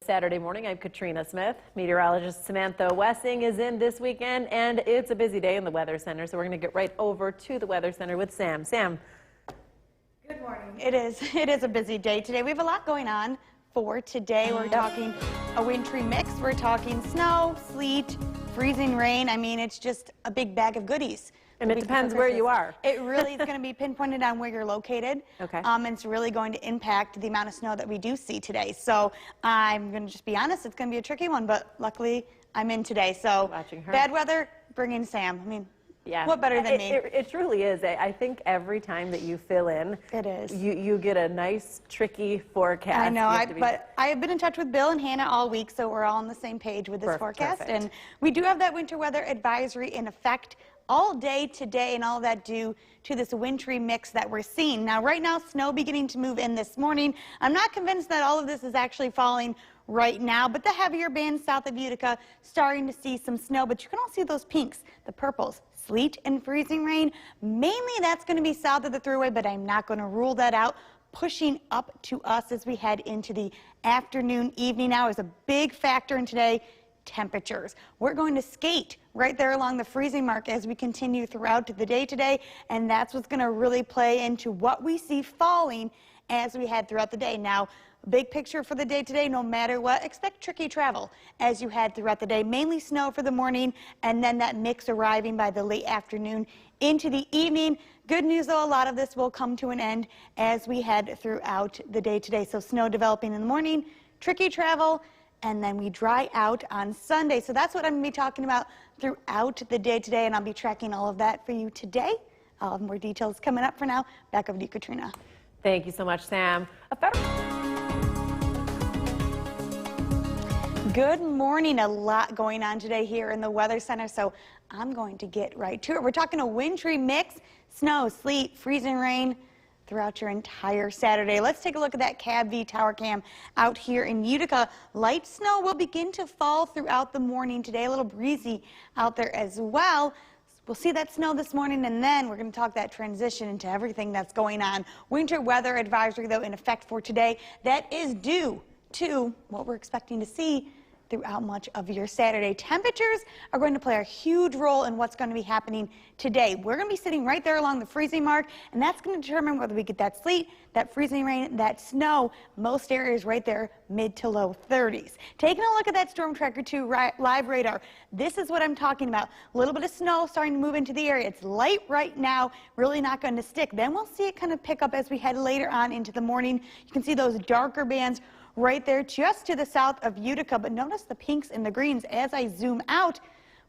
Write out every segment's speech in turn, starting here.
Saturday morning, I'm Katrina Smith. Meteorologist Samantha Wessing is in this weekend, and it's a busy day in the Weather Center, so we're going to get right over to the Weather Center with Sam. Sam. Good morning. It is a busy day today. We have a lot going on for today. We're talking a wintry mix. We're talking snow, sleet, freezing rain. I mean, it's just a big bag of goodies. And it depends where you are. It really is going to be pinpointed on where you're located. Okay. And it's really going to impact the amount of snow that we do see today. So I'm going to just be honest, it's going to be a tricky one, but luckily I'm in today. So watching her. Bad weather, bring in Sam. I mean, yeah. What better than me? It truly is. I think every time that you fill in, it is. You get a nice, tricky forecast. I know, but I have been in touch with Bill and Hannah all week, so we're all on the same page with this forecast. Perfect. And we do have that winter weather advisory in effect all day today, and all that due to this wintry mix that we're seeing. Now, right now, snow beginning to move in this morning. I'm not convinced that all of this is actually falling right now, but the heavier bands south of Utica starting to see some snow, but you can all see those pinks, the purples, sleet and freezing rain. Mainly that's going to be south of the Thruway, but I'm not going to rule that out. Pushing up to us as we head into the afternoon, evening hours. A big factor in today, temperatures. We're going to skate right there along the freezing mark as we continue throughout the day today, and that's what's going to really play into what we see falling as we head throughout the day. Now, big picture for the day today, no matter what, expect tricky travel as you head throughout the day. Mainly snow for the morning, and then that mix arriving by the late afternoon into the evening. Good news, though, a lot of this will come to an end as we head throughout the day today. So snow developing in the morning, tricky travel, and then we dry out on Sunday. So that's what I'm going to be talking about throughout the day today, and I'll be tracking all of that for you today. I'll have more details coming up. For now, back over to you, Katrina. Thank you so much, Sam. Good morning. A lot going on today here in the Weather Center, so I'm going to get right to it. We're talking a wintry mix, snow, sleet, freezing rain throughout your entire Saturday. Let's take a look at that CAB-V tower cam out here in Utica. Light snow will begin to fall throughout the morning today. A little breezy out there as well. We'll see that snow this morning, and then we're going to talk that transition into everything that's going on. Winter weather advisory, though, in effect for today. That is due to what we're expecting to see throughout much of your Saturday. Temperatures are going to play a huge role in what's going to be happening today. We're going to be sitting right there along the freezing mark, and that's going to determine whether we get that sleet, that freezing rain, that snow. Most areas right there, mid to low 30s. Taking a look at that Storm Tracker 2 live radar, this is what I'm talking about. A little bit of snow starting to move into the area. It's light right now, really not going to stick. Then we'll see it kind of pick up as we head later on into the morning. You can see those darker bands right there just to the south of Utica, but notice the pinks and the greens as I zoom out.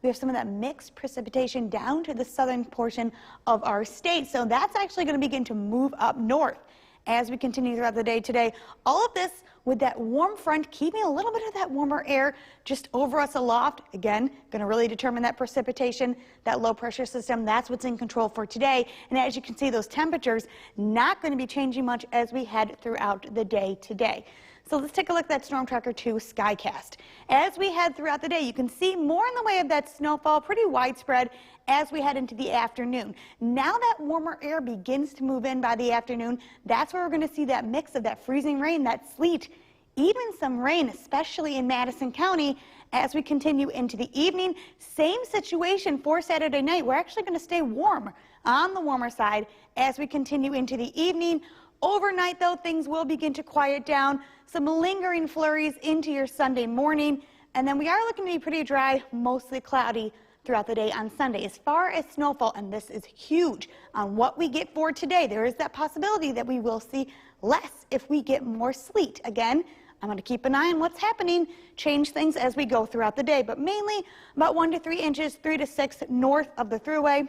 We have some of that mixed precipitation down to the southern portion of our state, so that's actually going to begin to move up north as we continue throughout the day today. All of this with that warm front keeping a little bit of that warmer air just over us aloft. Again, going to really determine that precipitation, that low pressure system. That's what's in control for today. And as you can see, those temperatures not going to be changing much as we head throughout the day today. So let's take a look at that Storm Tracker 2 Skycast. As we head throughout the day, you can see more in the way of that snowfall, pretty widespread as we head into the afternoon. Now that warmer air begins to move in by the afternoon, that's where we're going to see that mix of that freezing rain, that sleet, even some rain, especially in Madison County. As we continue into the evening, same situation for Saturday night. We're actually going to stay warm on the warmer side as we continue into the evening. Overnight, though, things will begin to quiet down. Some lingering flurries into your Sunday morning. And then we are looking to be pretty dry, mostly cloudy throughout the day on Sunday. As far as snowfall, and this is huge on what we get for today, there is that possibility that we will see less if we get more sleet. Again, I'm going to keep an eye on what's happening, change things as we go throughout the day, but mainly about 1 to 3 inches, 3 to 6 north of the Thruway.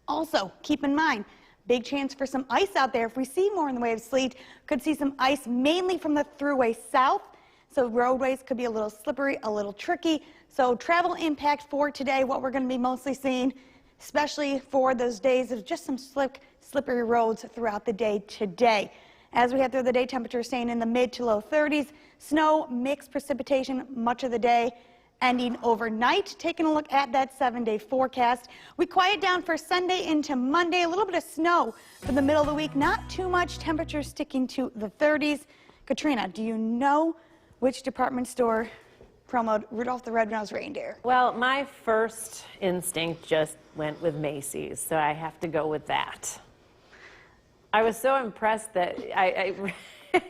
Also, keep in mind, big chance for some ice out there. If we see more in the way of sleet, could see some ice mainly from the Thruway south. So roadways could be a little slippery, a little tricky. So travel impact for today, what we're going to be mostly seeing, especially for those days of just some slippery roads throughout the day today. As we head through the day, temperatures staying in the mid to low 30s. Snow, mixed precipitation much of the day. Ending overnight. Taking a look at that 7-day forecast. We quiet down for Sunday into Monday. A little bit of snow for the middle of the week. Not too much. Temperatures sticking to the 30s. Katrina, do you know which department store promoted Rudolph the Red-Nosed Reindeer? Well, my first instinct just went with Macy's, so I have to go with that. I was so impressed that I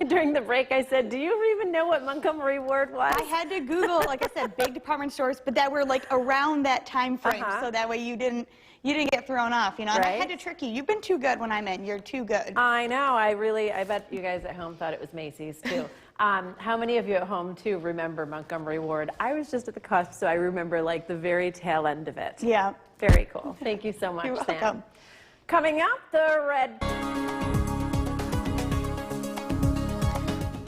during the break, I said, do you even know what Montgomery Ward was? I had to Google, like I said, big department stores, but that were like around that time frame, so that way you didn't get thrown off, you know. And I had to trick you. You've been too good when I'm in. You're too good. I know. I bet you guys at home thought it was Macy's too. How many of you at home too remember Montgomery Ward? I was just at the cusp, so I remember like the very tail end of it. Yeah. Very cool. Thank you so much, You're Sam. welcome. Coming up, the red.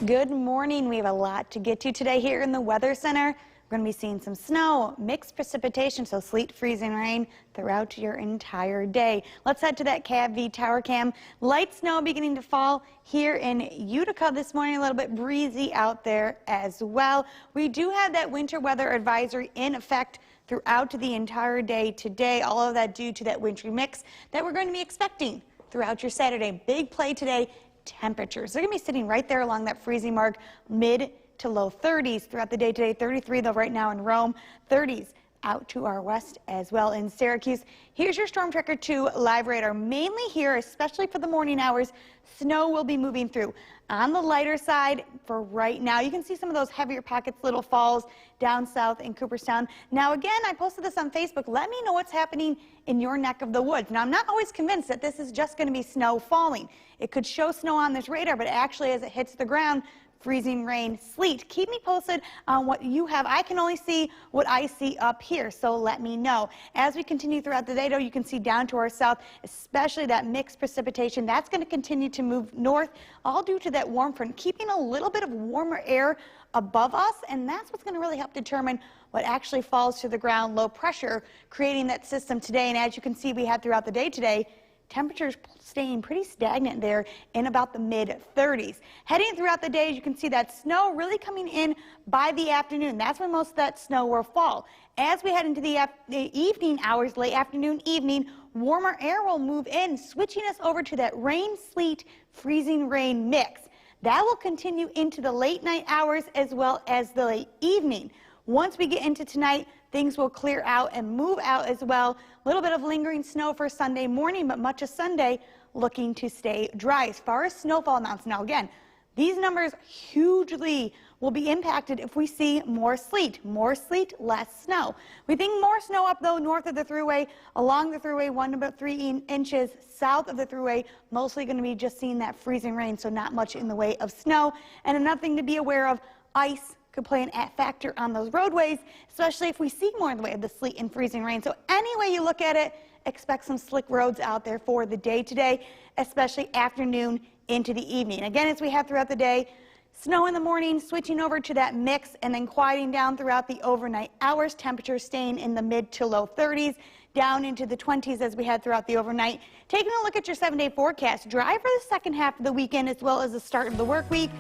Good morning. We have a lot to get to today here in the Weather Center. We're going to be seeing some snow, mixed precipitation, so sleet, freezing rain throughout your entire day. Let's head to that CAV Tower Cam. Light snow beginning to fall here in Utica this morning. A little bit breezy out there as well. We do have that winter weather advisory in effect throughout the entire day today. All of that due to that wintry mix that we're going to be expecting throughout your Saturday. Big play today. Temperatures. They're going to be sitting right there along that freezing mark, mid to low 30s throughout the day today. 33 though right now in Rome, 30s out to our west as well in Syracuse. Here's your Storm Tracker 2 live radar. Mainly here, especially for the morning hours, snow will be moving through. On the lighter side for right now, you can see some of those heavier pockets, Little Falls, down south in Cooperstown. Now again, I posted this on Facebook. Let me know what's happening in your neck of the woods. Now I'm not always convinced that this is just going to be snow falling. It could show snow on this radar, but actually as it hits the ground, freezing rain, sleet. Keep me posted on what you have. I can only see what I see up here, so let me know. As we continue throughout the day, though, you can see down to our south, especially that mixed precipitation. That's going to continue to move north, all due to that warm front, keeping a little bit of warmer air above us, and that's what's going to really help determine what actually falls to the ground. Low pressure creating that system today, and as you can see, we had throughout the day today, temperatures staying pretty stagnant there in about the mid-30s. Heading throughout the day, you can see that snow really coming in by the afternoon. That's when most of that snow will fall. As we head into the evening hours, late afternoon, evening, warmer air will move in, switching us over to that rain, sleet, freezing rain mix. That will continue into the late night hours as well as the late evening. Once we get into tonight, things will clear out and move out as well. A little bit of lingering snow for Sunday morning, but much of Sunday looking to stay dry. As far as snowfall amounts, now again, these numbers hugely will be impacted if we see more sleet, less snow. We think more snow up though north of the Thruway, along the Thruway 1 to about 3 inches, south of the Thruway, mostly going to be just seeing that freezing rain, so not much in the way of snow. And another thing to be aware of, ice could play a factor on those roadways, especially if we see more in the way of the sleet and freezing rain. So any way you look at it, expect some slick roads out there for the day today, especially afternoon into the evening. Again, as we have throughout the day, snow in the morning, switching over to that mix, and then quieting down throughout the overnight hours. Temperatures staying in the mid to low 30s, down into the 20s as we head throughout the overnight. Taking a look at your 7-day forecast, dry for the second half of the weekend as well as the start of the work week.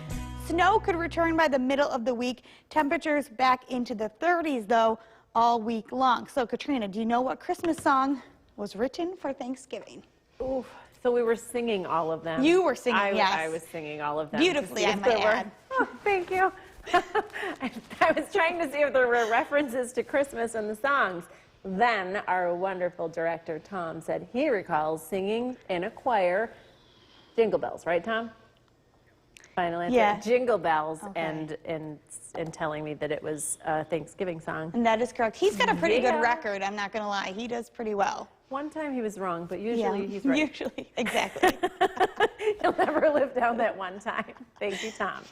Snow could return by the middle of the week. Temperatures back into the 30s, though, all week long. So, Katrina, do you know what Christmas song was written for Thanksgiving? Ooh, so we were singing all of them. You were singing, yes. I was singing all of them. Beautifully, I might add. Oh, thank you. I was trying to see if there were references to Christmas in the songs. Then our wonderful director, Tom, said he recalls singing in a choir Jingle Bells, right, Tom? Final answer. Yeah. Jingle Bells, Okay. and telling me that it was a Thanksgiving song. And that is correct. He's got a pretty Yeah. good record, I'm not going to lie. He does pretty well. One time he was wrong, but usually he's right. Usually, exactly. He'll never live down that one time. Thank you, Tom.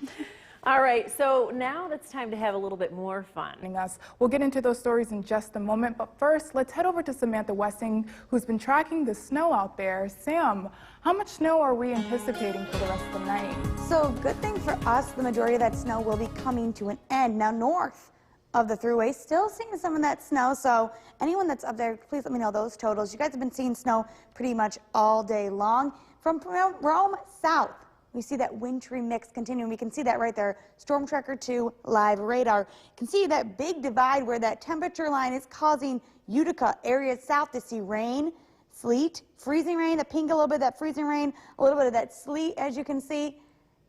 All right, so now it's time to have a little bit more fun. Us. We'll get into those stories in just a moment, but first, let's head over to Samantha Wessing, who's been tracking the snow out there. Sam, how much snow are we anticipating for the rest of the night? So, good thing for us, the majority of that snow will be coming to an end. Now, north of the Thruway, still seeing some of that snow, so anyone that's up there, please let me know those totals. You guys have been seeing snow pretty much all day long. From Rome south, we see that wintry mix continuing. We can see that right there, Storm Tracker 2 live radar. You can see that big divide where that temperature line is causing Utica areas south to see rain, sleet, freezing rain, the pink a little bit of that freezing rain, a little bit of that sleet, as you can see.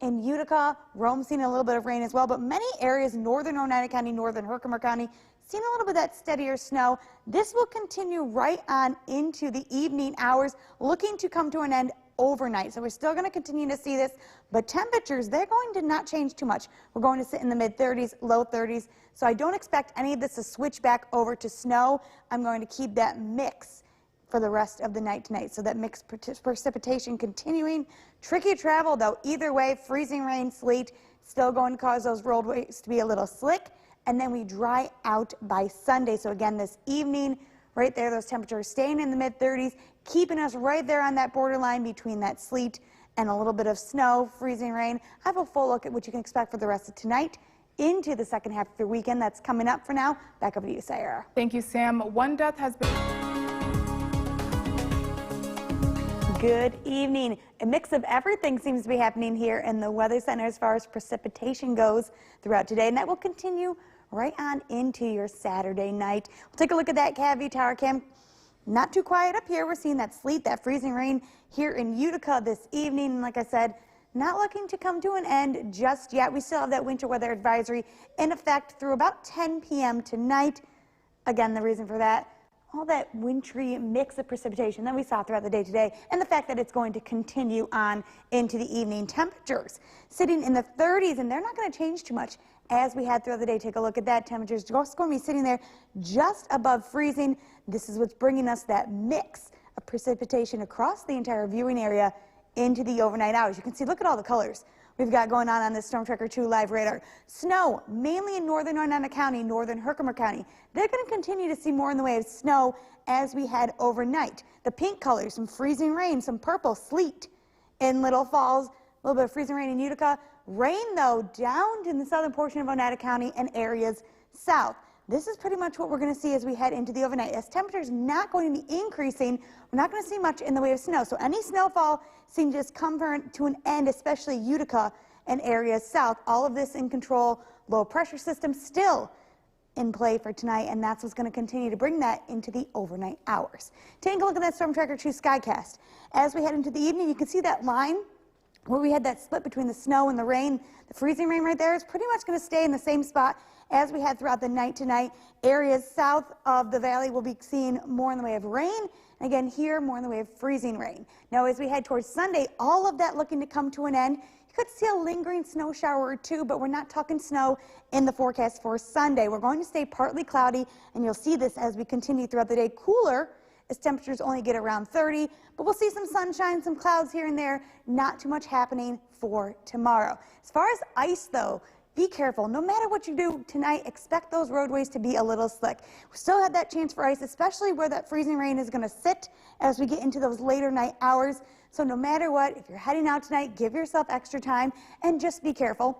in Utica. Rome seeing a little bit of rain as well, but many areas, northern Oneida County, northern Herkimer County, seeing a little bit of that steadier snow. This will continue right on into the evening hours, looking to come to an end overnight. So we're still going to continue to see this, but temperatures, they're going to not change too much. We're going to sit in the mid 30s, low 30s. So I don't expect any of this to switch back over to snow. I'm going to keep that mix for the rest of the night tonight. So that mixed precipitation continuing. Tricky travel though, either way, freezing rain, sleet, still going to cause those roadways to be a little slick. And then we dry out by Sunday. So again, this evening, right there, those temperatures staying in the mid 30s, keeping us right there on that borderline between that sleet and a little bit of snow, freezing rain. I have a full look at what you can expect for the rest of tonight into the second half of your weekend. That's coming up for now. Back over to you, Sarah. Thank you, Sam. One death has been... Good evening. A mix of everything seems to be happening here in the Weather Center as far as precipitation goes throughout today, and that will continue right on into your Saturday night. We'll take a look at that Cavity Tower cam. Not too quiet up here. We're seeing that sleet, that freezing rain here in Utica this evening. And like I said, not looking to come to an end just yet. We still have that winter weather advisory in effect through about 10 p.m. tonight. Again, the reason for that, all that wintry mix of precipitation that we saw throughout the day today, and the fact that it's going to continue on into the evening. Temperatures sitting in the 30s, and they're not going to change too much as we had throughout the day. Take a look at that. Temperatures just going to be sitting there just above freezing. This is what's bringing us that mix of precipitation across the entire viewing area into the overnight hours. You can see, look at all the colors we've got going on this Storm Tracker 2 live radar. Snow, mainly in northern Oneida County, northern Herkimer County. They're going to continue to see more in the way of snow as we head overnight. The pink colors, some freezing rain, some purple, sleet in Little Falls, a little bit of freezing rain in Utica. Rain, though, down in the southern portion of Oneida County and areas south. This is pretty much what we're going to see as we head into the overnight. As temperatures not going to be increasing, we're not going to see much in the way of snow. So any snowfall seems to just come to an end, especially Utica and areas south. All of this in control. Low pressure system still in play for tonight, and that's what's going to continue to bring that into the overnight hours. Taking a look at that Storm Tracker 2 Skycast. As we head into the evening, you can see that line where we had that split between the snow and the rain. The freezing rain right there is pretty much going to stay in the same spot as we had throughout the night tonight. Areas south of the valley will be seeing more in the way of rain. And again, here, more in the way of freezing rain. Now, as we head towards Sunday, all of that looking to come to an end. You could see a lingering snow shower or two, but we're not talking snow in the forecast for Sunday. We're going to stay partly cloudy, and you'll see this as we continue throughout the day. Cooler as temperatures only get around 30, but we'll see some sunshine, some clouds here and there. Not too much happening for tomorrow. As far as ice, though, be careful. No matter what you do tonight, expect those roadways to be a little slick. We still have that chance for ice, especially where that freezing rain is going to sit as we get into those later night hours. So no matter what, if you're heading out tonight, give yourself extra time and just be careful.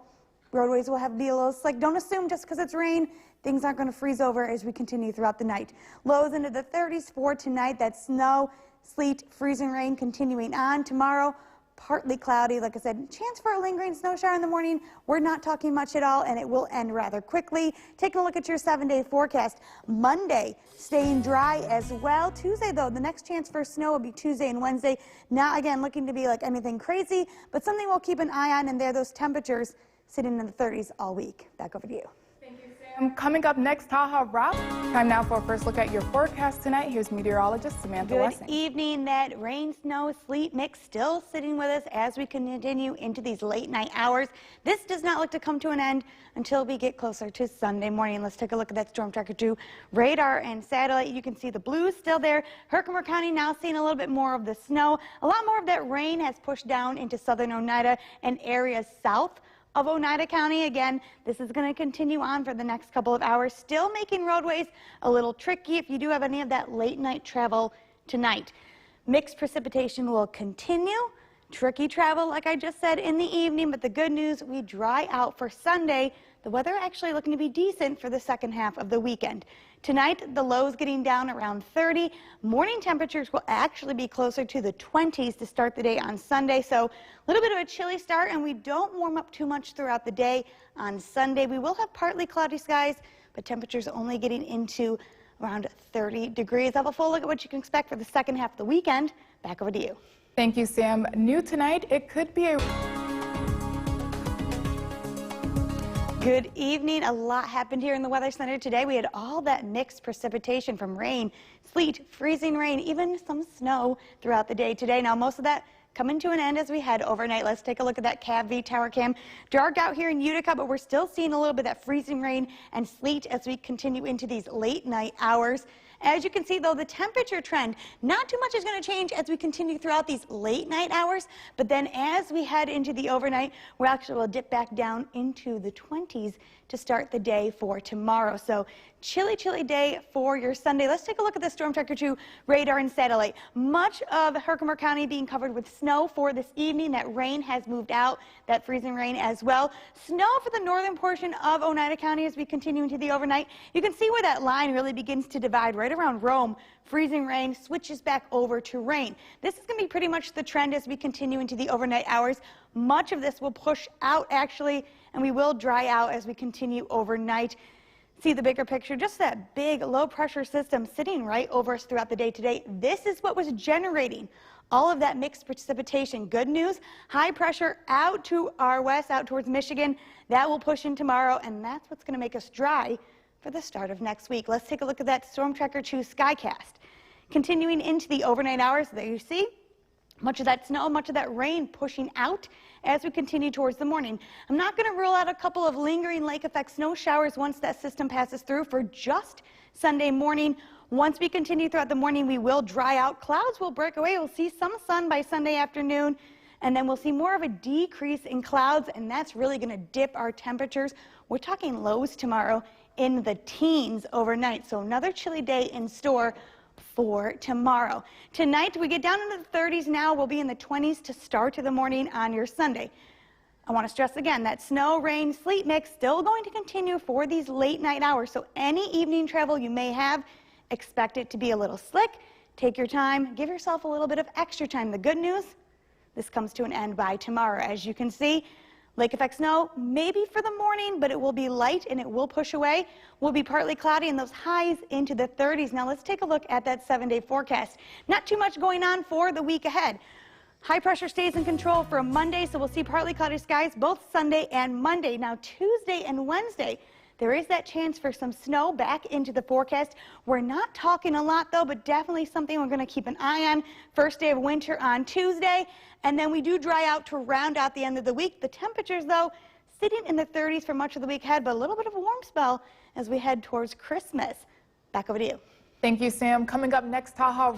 Roadways will have to be a little slick. Don't assume just because it's rain, things aren't going to freeze over as we continue throughout the night. Lows into the 30s for tonight. That snow, sleet, freezing rain continuing on. Tomorrow, partly cloudy. Like I said, chance for a lingering snow shower in the morning. We're not talking much at all, and it will end rather quickly. Taking a look at your 7-day forecast. Monday, staying dry as well. Tuesday, though, the next chance for snow will be Tuesday and Wednesday. Not, again, looking to be like anything crazy, but something we'll keep an eye on, and there those temperatures sitting in the 30s all week. Back over to you. Coming up next, Taha Rob. Time now for a first look at your forecast tonight. Here's meteorologist Samantha Wessing. Good evening. That rain, snow, sleet mix still sitting with us as we continue into these late night hours. This does not look to come to an end until we get closer to Sunday morning. Let's take a look at that Storm Tracker 2 radar and satellite. You can see the blues still there. Herkimer County now seeing a little bit more of the snow. A lot more of that rain has pushed down into southern Oneida and areas south of Oneida County. Again, this is going to continue on for the next couple of hours, still making roadways a little tricky if you do have any of that late night travel tonight. Mixed precipitation will continue. Tricky travel, like I just said, in the evening, but the good news, we dry out for Sunday. The weather actually looking to be decent for the second half of the weekend. Tonight, the lows getting down around 30. Morning temperatures will actually be closer to the 20s to start the day on Sunday. So a little bit of a chilly start, and we don't warm up too much throughout the day on Sunday. We will have partly cloudy skies, but temperatures only getting into around 30 degrees. I'll have a full look at what you can expect for the second half of the weekend. Back over to you. Thank you, Sam. New tonight, it could be a... Good evening. A lot happened here in the Weather Center today. We had all that mixed precipitation from rain, sleet, freezing rain, even some snow throughout the day today. Now, most of that coming to an end as we head overnight. Let's take a look at that CAV tower cam. Dark out here in Utica, but we're still seeing a little bit of that freezing rain and sleet as we continue into these late night hours. As you can see, though, the temperature trend, not too much is going to change as we continue throughout these late night hours. But then as we head into the overnight, we actually will dip back down into the 20s to start the day for tomorrow. So chilly, chilly day for your Sunday. Let's take a look at the Storm Tracker 2 radar and satellite. Much of Herkimer County being covered with snow for this evening. That rain has moved out, that freezing rain as well. Snow for the northern portion of Oneida County as we continue into the overnight. You can see where that line really begins to divide right around Rome. Freezing rain switches back over to rain. This is going to be pretty much the trend as we continue into the overnight hours. Much of this will push out actually, and we will dry out as we continue overnight. See the bigger picture, just that big low pressure system sitting right over us throughout the day today. This is what was generating all of that mixed precipitation. Good news, high pressure out to our west, out towards Michigan. That will push in tomorrow, and that's what's going to make us dry for the start of next week. Let's take a look at that Storm Tracker 2 Skycast. Continuing into the overnight hours, there you see much of that snow, much of that rain pushing out as we continue towards the morning. I'm not going to rule out a couple of lingering lake effect snow showers once that system passes through for just Sunday morning. Once we continue throughout the morning, we will dry out. Clouds will break away. We'll see some sun by Sunday afternoon, and then we'll see more of a decrease in clouds, and that's really going to dip our temperatures. We're talking lows tomorrow in the teens overnight, so another chilly day in store for tomorrow. Tonight, we get down into the 30s now. We'll be in the 20s to start the morning on your Sunday. I want to stress again that snow, rain, sleet mix still going to continue for these late night hours. So any evening travel you may have, expect it to be a little slick. Take your time. Give yourself a little bit of extra time. The good news, this comes to an end by tomorrow. As you can see, lake effect snow, maybe for the morning, but it will be light and it will push away. Will be partly cloudy and those highs into the 30s. Now let's take a look at that 7-day forecast. Not too much going on for the week ahead. High pressure stays in control for Monday, so we'll see partly cloudy skies both Sunday and Monday. Now Tuesday and Wednesday, there is that chance for some snow back into the forecast. We're not talking a lot though, but definitely something we're going to keep an eye on. First day of winter on Tuesday, and then we do dry out to round out the end of the week. The temperatures though, sitting in the 30s for much of the week ahead, but a little bit of a warm spell as we head towards Christmas. Back over to you. Thank you, Sam. Coming up next, Taha